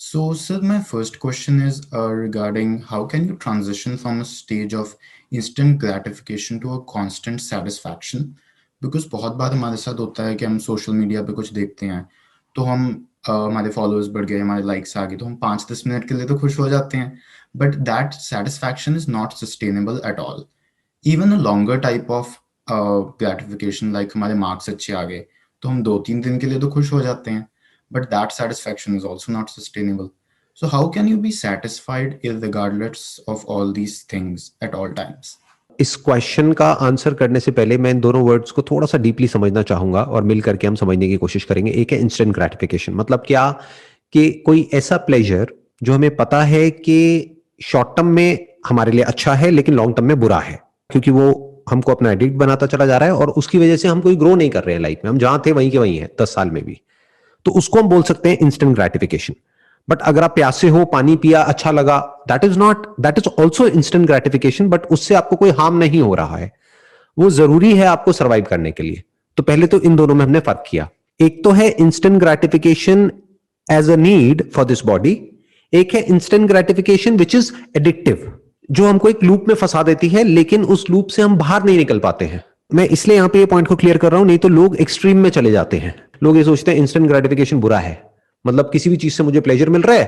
So, sir, my first question is regarding how can you transition from a stage of instant gratification to a constant satisfaction? Because बहुत बार हमारे साथ होता है कि हम social media पे कुछ देखते हैं, तो हम हमारे फॉलोअर्स बढ़ गए, हमारे लाइक्स आ गए, तो हम 5-10 मिनट के लिए तो खुश हो जाते हैं, but that satisfaction is not sustainable at all. Even a longer type of gratification like हमारे मार्क्स अच्छे आ गए, तो हम 2-3 दिन के लिए तो खुश हो जाते हैं, but that satisfaction is also not sustainable. So how can you be satisfied irregardless of all these things at all times? इस क्वेश्चन का आंसर करने से पहले मैं इन दोनों वर्ड्स को थोड़ा सा डीपली समझना चाहूंगा और मिल करके हम समझने की कोशिश करेंगे. एक है इंस्टेंट ग्रेटिफिकेशन, मतलब क्या कि कोई ऐसा प्लेजर जो हमें पता है कि शॉर्ट टर्म में हमारे लिए अच्छा है लेकिन लॉन्ग टर्म में बुरा है, क्योंकि वो हमको अपना एडिक्ट बनाता चला जा रहा है और उसकी वजह से हम कोई ग्रो नहीं कर रहे हैं लाइफ में, हम जहां थे वहीं के वहीं हैं 10 साल में भी. तो उसको हम बोल सकते हैं इंस्टेंट ग्रेटिफिकेशन. बट अगर आप प्यासे हो, पानी पिया, अच्छा लगा, that is also instant gratification, but उससे आपको कोई हार्म नहीं हो रहा है. वो जरूरी है आपको सर्वाइव करने के लिए. तो पहले तो इन दोनों में हमने फर्क किया. एक तो है instant gratification as a need for this body, एक है instant gratification which is addictive, जो हमको एक लूप में फंसा देती है लेकिन उस लूप से हम बाहर नहीं निकल पाते हैं. मैं इसलिए यहां पे ये पॉइंट को क्लियर कर रहा हूं, नहीं तो लोग एक्सट्रीम में चले जाते हैं. लोग ये सोचते हैं इंस्टेंट ग्रेटिफिकेशन बुरा है, मतलब किसी भी चीज से मुझे प्लेजर मिल रहा है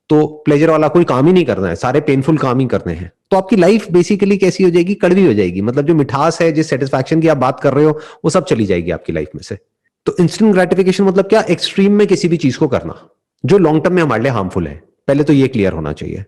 तो प्लेजर वाला कोई काम ही नहीं करना है, सारे पेनफुल काम ही करने हैं. तो आपकी लाइफ बेसिकली कैसी हो जाएगी? कड़वी हो जाएगी. मतलब जो मिठास है, जिस सेटिस्फैक्शन की आप बात कर रहे हो, वो सब चली जाएगी आपकी लाइफ में से. तो इंस्टेंट ग्रेटिफिकेशन मतलब क्या? एक्सट्रीम में किसी भी चीज को करना जो लॉन्ग टर्म में हमारे लिए हार्मफुल है. पहले तो ये क्लियर होना चाहिए.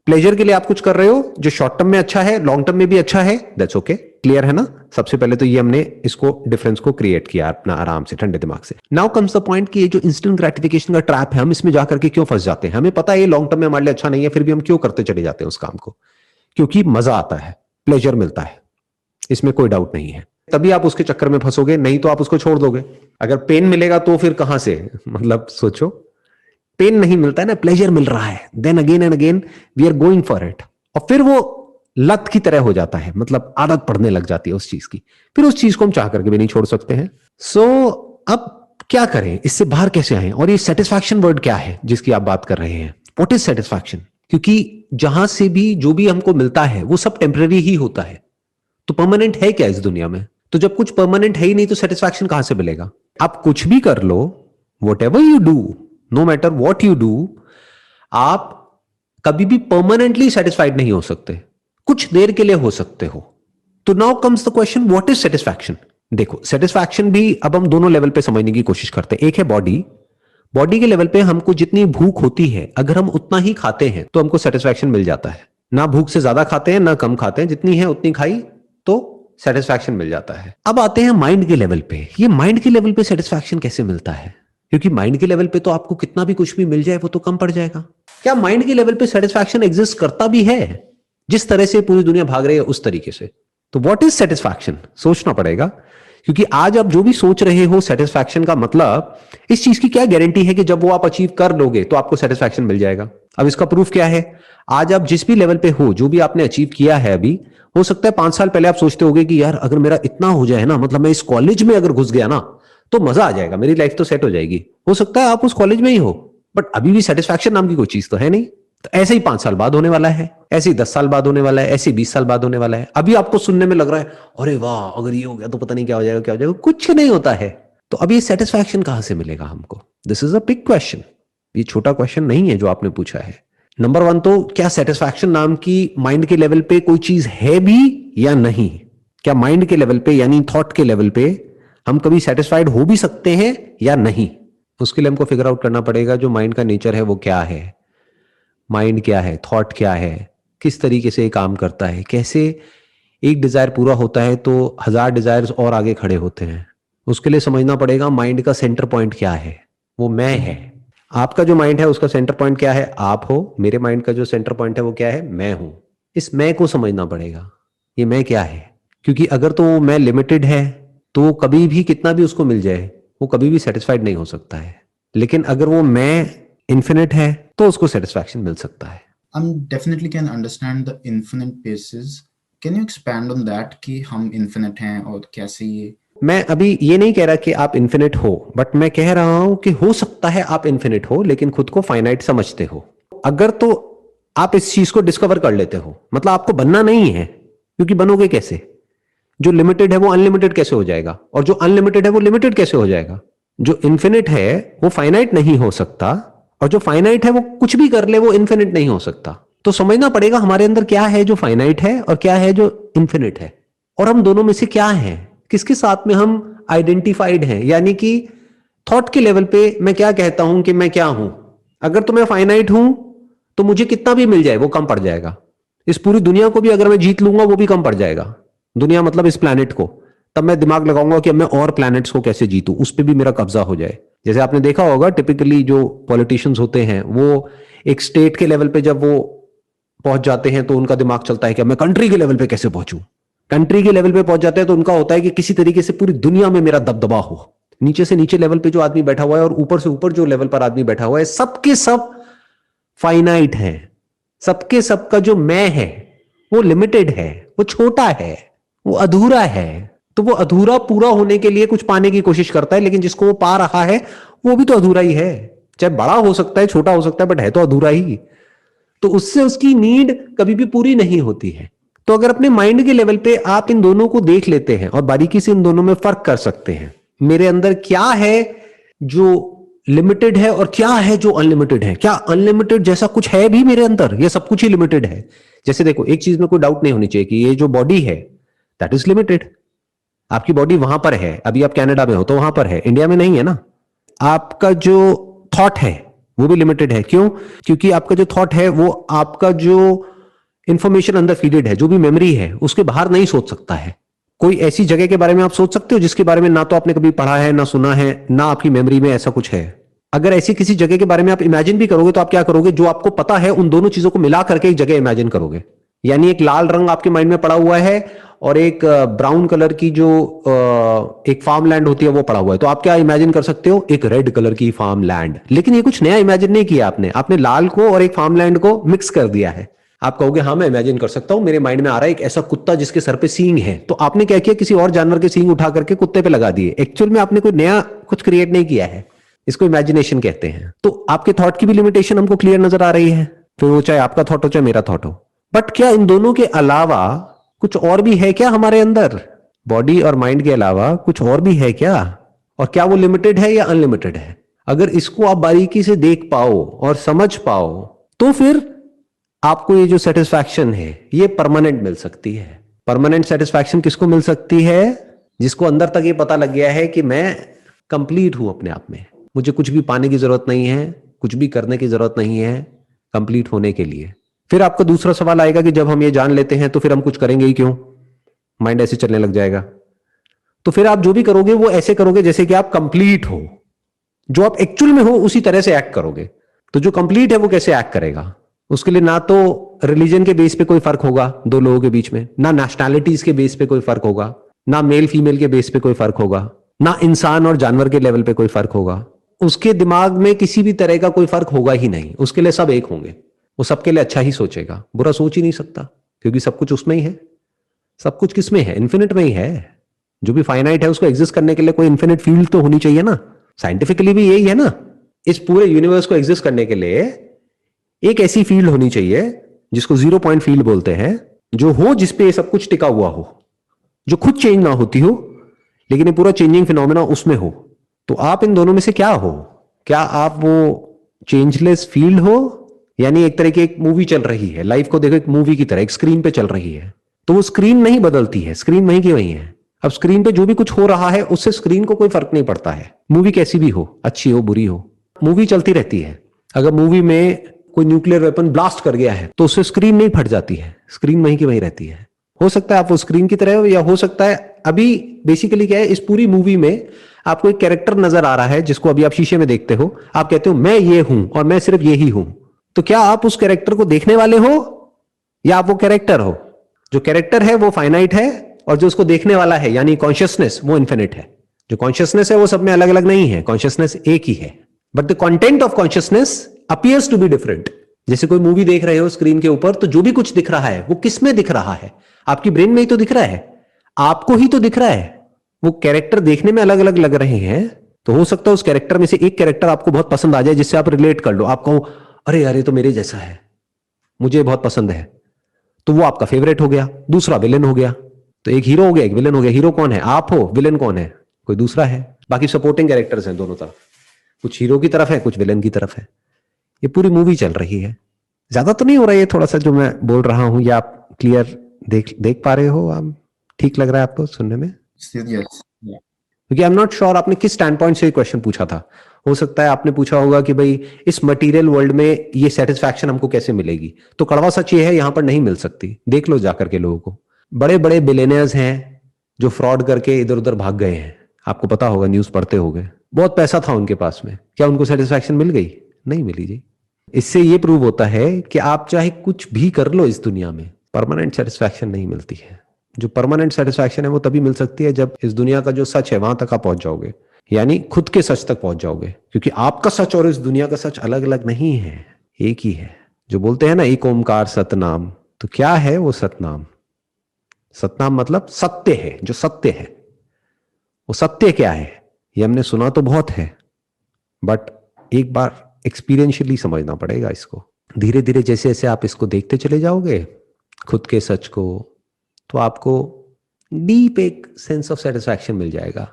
प्लेजर के लिए आप कुछ कर रहे हो जो शॉर्ट टर्म में अच्छा है, लॉन्ग टर्म में भी अच्छा है, दैट्स ओके. क्लियर है ना? सबसे पहले तो ये हमने इसको डिफरेंस को क्रिएट किया अपना आराम से, ठंडे दिमाग से. नाउ कम्स द पॉइंट कि ये जो इंस्टेंट ग्रेटिफिकेशन का ट्रैप है, हम इसमें जाकर के क्यों फंस जाते हैं? हमें पता है ये लॉन्ग टर्म में हमारे लिए अच्छा नहीं है, फिर भी हम क्यों करते चले जाते हैं उस काम को? क्योंकि मजा आता है, प्लेजर मिलता है, इसमें कोई डाउट नहीं है. तभी आप उसके चक्कर में फंसोगे, नहीं तो आप उसको छोड़ दोगे. अगर पेन मिलेगा तो फिर कहां से, मतलब सोचो, पेन नहीं मिलता है ना, प्लेजर मिल रहा है, then again and again we are going for it, और फिर वो लत की तरह हो जाता है, मतलब आदत पड़ने लग जाती है उस चीज की. फिर उस चीज को हम चाह करके भी नहीं छोड़ सकते हैं. सो अब क्या करें, इससे बाहर कैसे आए? और ये सेटिस्फैक्शन वर्ड क्या है जिसकी आप बात कर रहे हैं? What is satisfaction? क्योंकि जहां से भी जो भी हमको मिलता है वो सब टेम्पररी ही होता है. तो परमानेंट है क्या इस दुनिया में? तो जब कुछ परमानेंट है ही नहीं तो सेटिस्फैक्शन कहां से मिलेगा? आप कुछ भी कर लो, whatever you do, no matter what you do, आप कभी भी परमानेंटली सेटिस्फाइड नहीं हो सकते. कुछ देर के लिए हो सकते हो. तो now comes the question, what is satisfaction? देखो, सेटिस्फैक्शन भी अब हम दोनों लेवल पे समझने की कोशिश करते हैं. एक है बॉडी. बॉडी के लेवल पे हमको जितनी भूख होती है, अगर हम उतना ही खाते हैं तो हमको सेटिस्फैक्शन मिल जाता है. ना भूख से ज्यादा खाते हैं ना कम खाते हैं, जितनी है उतनी खाई तो सेटिस्फैक्शन मिल जाता है. अब आते हैं माइंड के लेवल पे. ये माइंड के लेवल पे सेटिस्फैक्शन कैसे मिलता है? क्योंकि माइंड के लेवल पे तो आपको कितना भी कुछ भी मिल जाए वो तो कम पड़ जाएगा. क्या माइंड के लेवल पे सेटिस्फैक्शन एग्जिस्ट करता भी है? जिस तरह से पूरी दुनिया भाग रही है उस तरीके से. तो व्हाट इज सेटिस्फैक्शन? सोचना पड़ेगा, क्योंकि आज आप जो भी सोच रहे हो सेटिस्फैक्शन का मतलब, इस चीज की क्या गारंटी है कि जब वो आप अचीव कर लोगे तो आपको सेटिस्फैक्शन मिल जाएगा? अब इसका प्रूफ क्या है? आज आप जिस भी लेवल पे हो, जो भी आपने अचीव किया है अभी, हो सकता है 5 साल पहले आप सोचते होगे कि यार अगर मेरा इतना हो जाए ना, मतलब मैं इस कॉलेज में अगर घुस गया ना तो मजा आ जाएगा, मेरी लाइफ तो सेट हो जाएगी. हो सकता है आप उस कॉलेज में ही हो, बट अभी भी सेटिस्फैक्शन नाम की कोई चीज तो है नहीं. तो ऐसे ही 5 साल बाद होने वाला है, ऐसे ही 10 साल बाद होने वाला है, ऐसे ही 20 साल बाद होने वाला है. अभी आपको सुनने में लग रहा है अरे वाह अगर ये हो गया तो पता नहीं क्या हो जाएगा, क्या हो जाएगा. कुछ नहीं होता है. तो अब ये सेटिस्फैक्शन कहां से मिलेगा हमको? This is a big question. ये छोटा क्वेश्चन नहीं है जो आपने पूछा है. नंबर 1 तो क्या सेटिस्फैक्शन नाम की माइंड के लेवल पे कोई चीज है भी या नहीं? क्या माइंड के लेवल पे यानी थॉट के लेवल पे हम कभी सेटिस्फाइड हो भी सकते हैं या नहीं? उसके लिए हमको फिगर आउट करना पड़ेगा जो माइंड का नेचर है वो क्या है, माइंड क्या है, थॉट क्या है, किस तरीके से ये काम करता है, कैसे एक डिजायर पूरा होता है तो 1000 डिजायर्स और आगे खड़े होते हैं. उसके लिए समझना पड़ेगा माइंड का सेंटर पॉइंट क्या है. वो मैं है. आपका जो माइंड है उसका सेंटर पॉइंट क्या है? आप हो. मेरे माइंड का जो सेंटर पॉइंट है वो क्या है? मैं हूं. इस मैं को समझना पड़ेगा, ये मैं क्या है. क्योंकि अगर तो मैं लिमिटेड है तो कभी भी कितना भी उसको मिल जाए वो कभी भी सेटिस्फाइड नहीं हो सकता है. लेकिन अगर वो मैं इन्फिनिट है तो उसको सेटिस्फैक्शन मिल सकता है. Definitely can understand the infinite basis. Can you expand on that कि हम infinite हैं और कैसे ये मैं अभी ये नहीं कह रहा कि आप इन्फिनिट हो, बट मैं कह रहा हूं कि हो सकता है आप इन्फिनिट हो लेकिन खुद को फाइनाइट समझते हो। अगर तो आप इस चीज को डिस्कवर कर लेते हो, मतलब आपको बनना नहीं है, क्योंकि बनोगे कैसे? जो लिमिटेड है वो अनलिमिटेड कैसे हो जाएगा, और जो अनलिमिटेड है वो लिमिटेड कैसे हो जाएगा? जो इन्फिनिट है वो फाइनाइट नहीं हो सकता, और जो फाइनाइट है वो कुछ भी कर ले वो इन्फिनिट नहीं हो सकता। तो समझना पड़ेगा हमारे अंदर क्या है जो फाइनाइट है और क्या है जो इन्फिनिट है, और हम दोनों में से क्या है, किसके साथ में हम आइडेंटिफाइड हैं। यानी कि थॉट के लेवल पे मैं क्या कहता हूं कि मैं क्या हूं। अगर तो मैं फाइनाइट हूं तो मुझे कितना भी मिल जाए वो कम पड़ जाएगा। इस पूरी दुनिया को भी अगर मैं जीत लूंगा वो भी कम पड़ जाएगा। दुनिया मतलब इस प्लैनेट को। तब मैं दिमाग लगाऊंगा कि अब मैं और प्लैनेट्स को कैसे जीतूं, उस पर भी मेरा कब्जा हो जाए। जैसे आपने देखा होगा टिपिकली जो पॉलिटिशियंस होते हैं वो एक स्टेट के लेवल पे जब वो पहुंच जाते हैं तो उनका दिमाग चलता है कि मैं कंट्री के लेवल पे कैसे पहुंचूं। कंट्री के लेवल पे पहुंच जाते हैं तो उनका होता है कि किसी तरीके से पूरी दुनिया में मेरा दबदबा हो। नीचे से नीचे लेवल पे जो आदमी बैठा हुआ है और ऊपर से ऊपर जो लेवल पर आदमी बैठा हुआ है, सबके सब फाइनाइट है। सबके सबका जो मैं है वो लिमिटेड है, वो छोटा है, वो अधूरा है। तो वो अधूरा पूरा होने के लिए कुछ पाने की कोशिश करता है, लेकिन जिसको वो पा रहा है वो भी तो अधूरा ही है। चाहे बड़ा हो सकता है, छोटा हो सकता है, बट है तो अधूरा ही। तो उससे उसकी नीड कभी भी पूरी नहीं होती है। तो अगर अपने माइंड के लेवल पे आप इन दोनों को देख लेते हैं और बारीकी से इन दोनों में फर्क कर सकते हैं, मेरे अंदर क्या है जो लिमिटेड है और क्या है जो अनलिमिटेड है, क्या अनलिमिटेड जैसा कुछ है भी मेरे अंदर, ये सब कुछ ही लिमिटेड है। जैसे देखो, एक चीज में कोई डाउट नहीं होनी चाहिए कि ये जो बॉडी है दैट इज लिमिटेड। आपकी बॉडी वहां पर है, अभी आप कनाडा में हो तो वहां पर है, इंडिया में नहीं है ना। आपका जो थॉट है वो भी लिमिटेड है। क्यों? क्योंकि आपका जो थॉट है वो आपका जो इंफॉर्मेशन अंदर फीडेड है, जो भी मेमोरी है, उसके बाहर नहीं सोच सकता है। कोई ऐसी जगह के बारे में आप सोच सकते हो जिसके बारे में ना तो आपने कभी पढ़ा है, ना सुना है, ना आपकी मेमोरी में ऐसा कुछ है। अगर ऐसी किसी जगह के बारे में आप इमेजिन भी करोगे तो आप क्या करोगे? जो आपको पता है उन दोनों चीजों को मिला करके एक जगह इमेजिन करोगे। यानी एक लाल रंग आपके माइंड में पड़ा हुआ है और एक ब्राउन कलर की जो एक फार्म लैंड होती है वो पड़ा हुआ है, तो आप क्या इमेजिन कर सकते हो? एक रेड कलर की फार्म लैंड। लेकिन ये कुछ नया इमेजिन नहीं किया आपने लाल को और एक फार्म लैंड को मिक्स कर दिया है। आप कहोगे हाँ मैं इमेजिन कर सकता हूं, मेरे माइंड में आ रहा है एक ऐसा कुत्ता जिसके सर पे सींग है। तो आपने क्या किया? किसी और जानवर के सींग उठा करके कुत्ते पे लगा दिए। एक्चुअल में आपने कोई नया कुछ क्रिएट नहीं किया है। इसको इमेजिनेशन कहते हैं। तो आपके थॉट की भी लिमिटेशन हमको क्लियर नजर आ रही है, फिर वो चाहे आपका थॉट हो चाहे मेरा थॉट हो। बट क्या इन दोनों के अलावा कुछ और भी है क्या हमारे अंदर? बॉडी और माइंड के अलावा कुछ और भी है क्या? और क्या वो लिमिटेड है या अनलिमिटेड है? अगर इसको आप बारीकी से देख पाओ और समझ पाओ तो फिर आपको ये जो सेटिस्फैक्शन है ये परमानेंट मिल सकती है। परमानेंट सेटिस्फैक्शन किसको मिल सकती है? जिसको अंदर तक ये पता लग गया है कि मैं कंप्लीट हूं अपने आप में, मुझे कुछ भी पाने की जरूरत नहीं है, कुछ भी करने की जरूरत नहीं है कंप्लीट होने के लिए। फिर आपका दूसरा सवाल आएगा कि जब हम ये जान लेते हैं तो फिर हम कुछ करेंगे ही क्यों? माइंड ऐसे चलने लग जाएगा। तो फिर आप जो भी करोगे वो ऐसे करोगे जैसे कि आप कंप्लीट हो, जो आप एक्चुअल में हो उसी तरह से एक्ट करोगे। तो जो कंप्लीट है वो कैसे एक्ट करेगा? उसके लिए ना तो रिलीजन के बेस पे कोई फर्क होगा दो लोगों के बीच में, ना नेशनैलिटीज के बेस पे कोई फर्क होगा, ना मेल फीमेल के बेस पे कोई फर्क होगा, ना इंसान और जानवर के लेवल पे कोई फर्क होगा। उसके दिमाग में किसी भी तरह का कोई फर्क होगा ही नहीं। उसके लिए सब एक होंगे। वो सबके लिए अच्छा ही सोचेगा, बुरा सोच ही नहीं सकता, क्योंकि सब कुछ उसमें ही है। सब कुछ किसमें है? इन्फिनिट में ही है। जो भी फाइनाइट है उसको एग्जिस्ट करने के लिए कोई इन्फिनिट फील्ड तो होनी चाहिए ना। साइंटिफिकली भी यही है ना। इस पूरे यूनिवर्स को एग्जिस्ट करने के लिए एक ऐसी फील्ड होनी चाहिए जिसको 0 पॉइंट फील्ड बोलते हैं, जो हो जिसपे ये सब कुछ टिका हुआ हो, जो खुद चेंज ना होती हो लेकिन ये पूरा चेंजिंग फिनोमेना उसमें हो। तो आप इन दोनों में से क्या हो? क्या आप वो चेंजलेस फील्ड हो? यानी एक तरह की एक मूवी चल रही है, लाइफ को देखो एक मूवी की तरह, एक स्क्रीन पे चल रही है, तो वो स्क्रीन नहीं बदलती है, स्क्रीन वहीं की वहीं है। अब स्क्रीन पे जो भी कुछ हो रहा है उससे स्क्रीन को कोई फर्क नहीं पड़ता है। मूवी कैसी भी हो, अच्छी हो बुरी हो, मूवी चलती रहती है। अगर मूवी में कोई न्यूक्लियर वेपन ब्लास्ट कर गया है तो उससे स्क्रीन नहीं फट जाती है, स्क्रीन वहीं की वहीं रहती है। हो सकता है आप वो स्क्रीन की तरह हो, या हो सकता है अभी बेसिकली क्या है, इस पूरी मूवी में आपको एक कैरेक्टर नजर आ रहा है जिसको अभी आप शीशे में देखते हो। आप कहते हो मैं ये हूं और मैं सिर्फ ये ही हूं। तो क्या आप उस कैरेक्टर को देखने वाले हो या आप वो कैरेक्टर हो? जो कैरेक्टर है वो फाइनाइट है और जो उसको देखने वाला है यानी कॉन्शियसनेस वो इन्फिनिट है। जो कॉन्शियसनेस है वो सब में अलग अलग नहीं है, कॉन्शियसनेस एक ही है, but the content of consciousness appears to be different. जैसे कोई मूवी देख रहे हो स्क्रीन के ऊपर, तो जो भी कुछ दिख रहा है वो किस में दिख रहा है? आपकी ब्रेन में ही तो दिख रहा है, आपको ही तो दिख रहा है। वो कैरेक्टर देखने में अलग अलग लग रहे हैं, तो हो सकता है उस कैरेक्टर में से एक कैरेक्टर आपको बहुत पसंद आ जाए, जिससे आप रिलेट कर लो, आप कहो अरे अरे तो मेरे जैसा है, मुझे बहुत पसंद है, तो वो आपका फेवरेट हो गया। दूसरा विलेन हो गया, तो एक हीरो हो गया, एक विलेन हो गया। हीरो कौन है? आप हो। विलेन कौन है? कोई दूसरा है। बाकी सपोर्टिंग कैरेक्टर्स हैं दोनों तरफ, कुछ हीरो की तरफ है, कुछ विलेन की तरफ है। ये पूरी मूवी चल रही है। ज्यादा तो नहीं हो रहा है थोड़ा सा जो मैं बोल रहा हूं, या आप क्लियर देख देख पा रहे हो? आप ठीक लग रहा है आपको सुनने में? Still, yes. Yeah. क्योंकि आई एम नॉट श्योर आपने किस स्टैंड पॉइंट से क्वेश्चन पूछा था। हो सकता है आपने पूछा होगा कि भाई इस मटेरियल वर्ल्ड में ये सेटिस्फैक्शन हमको कैसे मिलेगी। तो कड़वा सच ये है, यहां पर नहीं मिल सकती। देख लो जाकर के लोगों को, बड़े बड़े बिलियनर्स हैं जो फ्रॉड करके इधर उधर भाग गए हैं। आपको पता होगा, न्यूज पढ़ते होंगे, बहुत पैसा था उनके पास में, क्या उनको सेटिस्फैक्शन मिल गई? नहीं मिली जी। इससे ये प्रूव होता है कि आप चाहे कुछ भी कर लो इस दुनिया में, परमानेंट सेटिस्फैक्शन नहीं मिलती है। जो परमानेंट सेटिस्फैक्शन है वो तभी मिल सकती है जब इस दुनिया का जो सच है वहां तक आप पहुंच जाओगे, यानी खुद के सच तक पहुंच जाओगे। क्योंकि आपका सच और इस दुनिया का सच अलग अलग नहीं है, एक ही है। जो बोलते हैं ना एक ओमकार सतनाम, तो क्या है वो सतनाम? सतनाम मतलब सत्य है, जो सत्य है। वो सत्य क्या है ये हमने सुना तो बहुत है, बट एक बार एक्सपीरियंशियली समझना पड़ेगा इसको। धीरे धीरे जैसे जैसे आप इसको देखते चले जाओगे खुद के सच को, तो आपको डीप एक सेंस ऑफ सेटिस्फैक्शन मिल जाएगा,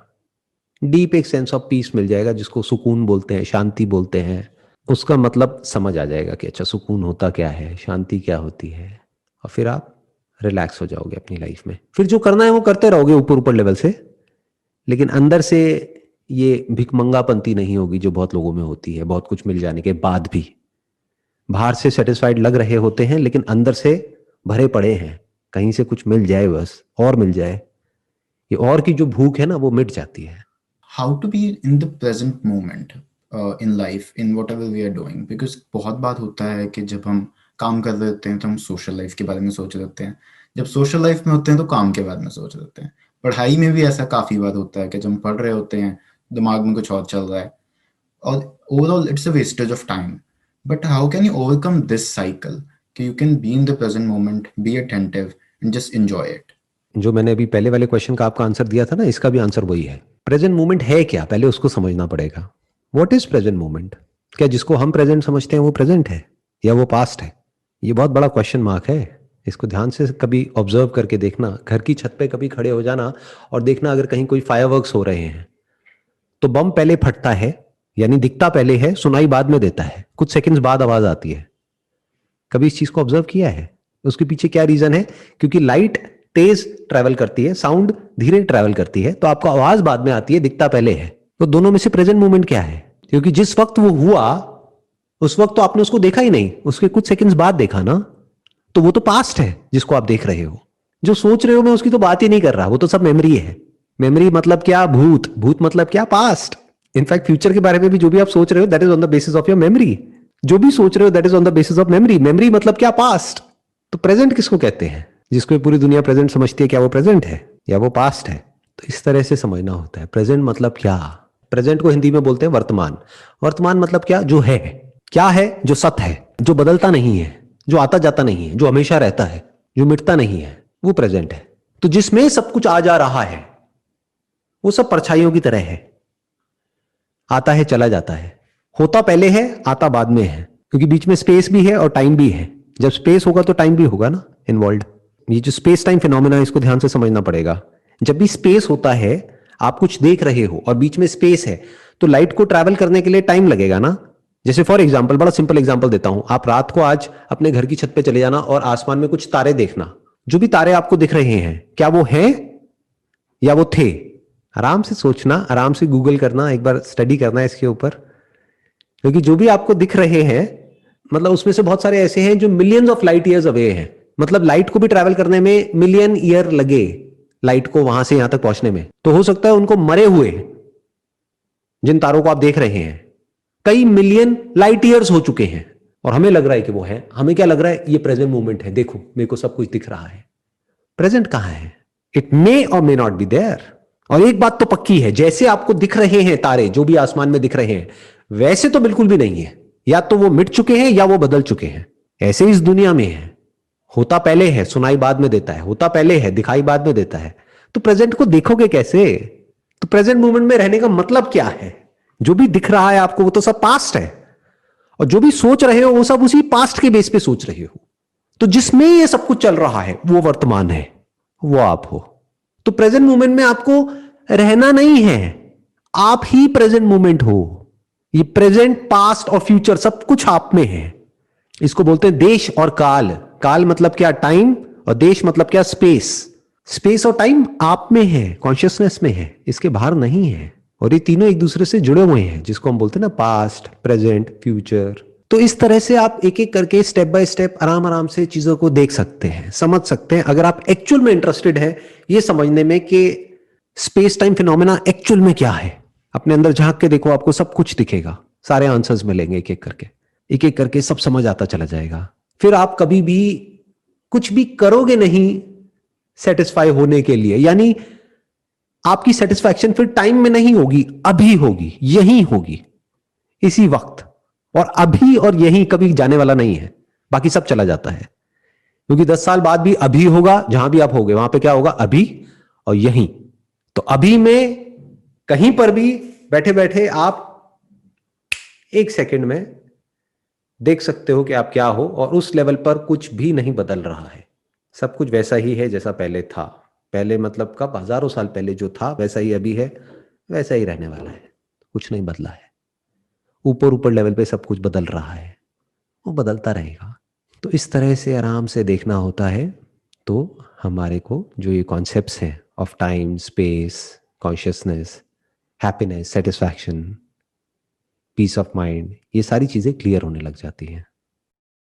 डीप एक सेंस ऑफ पीस मिल जाएगा, जिसको सुकून बोलते हैं, शांति बोलते हैं। उसका मतलब समझ आ जाएगा कि अच्छा सुकून होता क्या है, शांति क्या होती है, और फिर आप रिलैक्स हो जाओगे अपनी लाइफ में। फिर जो करना है वो करते रहोगे ऊपर ऊपर लेवल से, लेकिन अंदर से ये भिकमंगापंती नहीं होगी जो बहुत लोगों में होती है। बहुत कुछ मिल जाने के बाद भी बाहर से सेटिस्फाइड लग रहे होते हैं, लेकिन अंदर से भरे पड़े हैं, कहीं से कुछ मिल जाए बस, और मिल जाए। ये और की जो भूख है ना वो मिट जाती है। How to be in the present moment in life, in whatever we are doing, because बहुत बात होता है कि जब हम काम कर रहे होते हैं तो हम सोशल लाइफ के बारे में सोच रहे होते हैं, जब सोशल लाइफ में होते हैं तो काम के बारे में सोच रहे होते हैं। पढ़ाई में भी ऐसा काफी बार होता है कि जब हम पढ़ रहे होते हैं दिमाग में कुछ और चल रहा है, और overall it's a wastage of time. But how can you overcome this cycle कि you can be in the present moment, be attentive and just enjoy it? जो मैंने अभी पहले वाले क्वेश्चन का आपका आंसर दिया था ना, इसका भी आंसर वही है। प्रेजेंट मोमेंट है क्या, पहले उसको समझना पड़ेगा। What is present moment? क्या जिसको हम प्रेजेंट समझते हैं वो प्रेजेंट है या वो पास्ट है? ये बहुत बड़ा क्वेश्चन मार्क है। इसको ध्यान से कभी ऑब्जर्व करके देखना। घर की छत पे कभी खड़े हो जाना और देखना, अगर कहीं कोई फायरवर्क्स हो रहे हैं तो बम पहले फटता है, यानी दिखता पहले है, सुनाई बाद में देता है, कुछ सेकंड्स बाद आवाज आती है। कभी इस चीज को ऑब्जर्व किया है? उसके पीछे क्या रीजन है? क्योंकि लाइट तेज ट्रैवल करती है, साउंड धीरे ट्रैवल करती है, तो आपको आवाज बाद में आती है, दिखता पहले है। तो दोनों में से प्रेजेंट मोमेंट क्या है? क्योंकि जिस वक्त वो हुआ उस वक्त तो आपने उसको देखा ही नहीं, उसके कुछ सेकंड्स बाद देखा ना, तो वो तो पास्ट है जिसको आप देख रहे हो। जो सोच रहे हो मैं उसकी तो बात ही नहीं कर रहा, वो तो सब मेमोरी है। मेमोरी मतलब क्या? भूत। भूत मतलब क्या? पास्ट। इनफैक्ट फ्यूचर के बारे में भी जो भी आप सोच रहे हो that is on the basis of your memory. जो भी सोच रहे हो that is on the basis of memory. Memory मतलब क्या? पास्ट। तो प्रेजेंट किसको कहते हैं? जिसको पूरी दुनिया प्रेजेंट समझती है, क्या वो प्रेजेंट है या वो पास्ट है? तो इस तरह से समझना होता है। प्रेजेंट मतलब क्या? प्रेजेंट को हिंदी में बोलते हैं वर्तमान। वर्तमान मतलब क्या? जो है। क्या है? जो सत्य है, जो बदलता नहीं है, जो आता जाता नहीं है, जो हमेशा रहता है, जो मिटता नहीं है, वो प्रेजेंट है। तो जिसमें सब कुछ आ जा रहा है वो सब परछाइयों की तरह है, आता है चला जाता है, होता पहले है, आता बाद में है। क्योंकि बीच में स्पेस भी है और टाइम भी है। जब स्पेस होगा तो टाइम भी होगा ना इन्वॉल्व। ये जो स्पेस टाइम फिनोमेना है इसको ध्यान से समझना पड़ेगा। जब भी स्पेस होता है, आप कुछ देख रहे हो और बीच में स्पेस है, तो लाइट को ट्रैवल करने के लिए टाइम लगेगा ना। जैसे फॉर एग्जाम्पल, बड़ा सिंपल एग्जाम्पल देता हूं, आप रात को आज अपने घर की छत पे चले जाना और आसमान में कुछ तारे देखना। जो भी तारे आपको दिख रहे हैं, क्या वो हैं या वो थे? आराम से सोचना, आराम से गूगल करना, एक बार स्टडी करना इसके ऊपर। क्योंकि जो भी आपको दिख रहे हैं, मतलब उसमें से बहुत सारे ऐसे हैं जो millions of light years away हैं। मतलब लाइट को भी ट्रैवल करने में मिलियन ईयर लगे, लाइट को वहां से यहां तक पहुंचने में। तो हो सकता है उनको मरे हुए, जिन तारों को आप देख रहे हैं, कई मिलियन लाइट ईयर्स हो चुके हैं और हमें लग रहा है कि वो है। हमें क्या लग रहा है? ये प्रेजेंट मोमेंट है, देखो मेरे को सब कुछ दिख रहा है। प्रेजेंट कहां है? इट मे और मे नॉट बी देयर। और एक बात तो पक्की है, जैसे आपको दिख रहे हैं तारे, जो भी आसमान में दिख रहे हैं, वैसे तो बिल्कुल भी नहीं है। या तो वो मिट चुके हैं या वो बदल चुके हैं। ऐसे इस दुनिया में है, होता पहले है, सुनाई बाद में देता है, होता पहले है, दिखाई बाद में देता है। तो प्रेजेंट को देखोगे कैसे? तो प्रेजेंट मोमेंट में रहने का मतलब क्या है? जो भी दिख रहा है आपको वो तो सब पास्ट है, और जो भी सोच रहे हो वो सब उसी पास्ट के बेस पे सोच रहे हो। तो जिसमें ये सब कुछ चल रहा है वो वर्तमान है, वो आप हो। तो प्रेजेंट मोमेंट में आपको रहना नहीं है, आप ही प्रेजेंट मोमेंट हो। ये प्रेजेंट, पास्ट और फ्यूचर सब कुछ आप में है। इसको बोलते हैं देश और काल। काल मतलब क्या? टाइम। और देश मतलब क्या? स्पेस। स्पेस और टाइम आप में है, कॉन्शियसनेस में है, इसके बाहर नहीं है। और ये तीनों एक दूसरे से जुड़े हुए हैं, जिसको हम बोलते हैं ना पास्ट, प्रेजेंट, फ्यूचर। तो इस तरह से आप एक एक करके स्टेप बाय स्टेप आराम आराम से चीजों को देख सकते हैं, समझ सकते हैं, अगर आप एक्चुअल में इंटरेस्टेड है ये समझने में कि स्पेस टाइम फिनोमेना एक्चुअल में क्या है। अपने अंदर झांक के देखो, आपको सब कुछ दिखेगा, सारे आंसर्स मिलेंगे एक एक करके सब समझ आता चला जाएगा। फिर आप कभी भी कुछ भी करोगे नहीं सेटिस्फाई होने के लिए, यानी आपकी सेटिस्फैक्शन फिर टाइम में नहीं होगी, अभी होगी, यही होगी, इसी वक्त। और अभी और यही कभी जाने वाला नहीं है, बाकी सब चला जाता है। क्योंकि 10 साल बाद भी अभी होगा, जहां भी आप होगे वहां पे क्या होगा? अभी और यही। तो अभी में कहीं पर भी बैठे बैठे आप एक सेकंड में देख सकते हो कि आप क्या हो, और उस लेवल पर कुछ भी नहीं बदल रहा है, सब कुछ वैसा ही है जैसा पहले था। पहले मतलब कब? हजारों साल पहले जो था वैसा ही अभी है, वैसा ही रहने वाला है, कुछ नहीं बदला है। ऊपर ऊपर लेवल पे सब कुछ बदल रहा है, वो बदलता रहेगा। तो इस तरह से आराम से देखना होता है। तो हमारे को जो ये कॉन्सेप्ट्स हैं of time, space, consciousness, happiness, satisfaction, peace of mind, ये सारी चीज़ें क्लियर होने लग जाती हैं।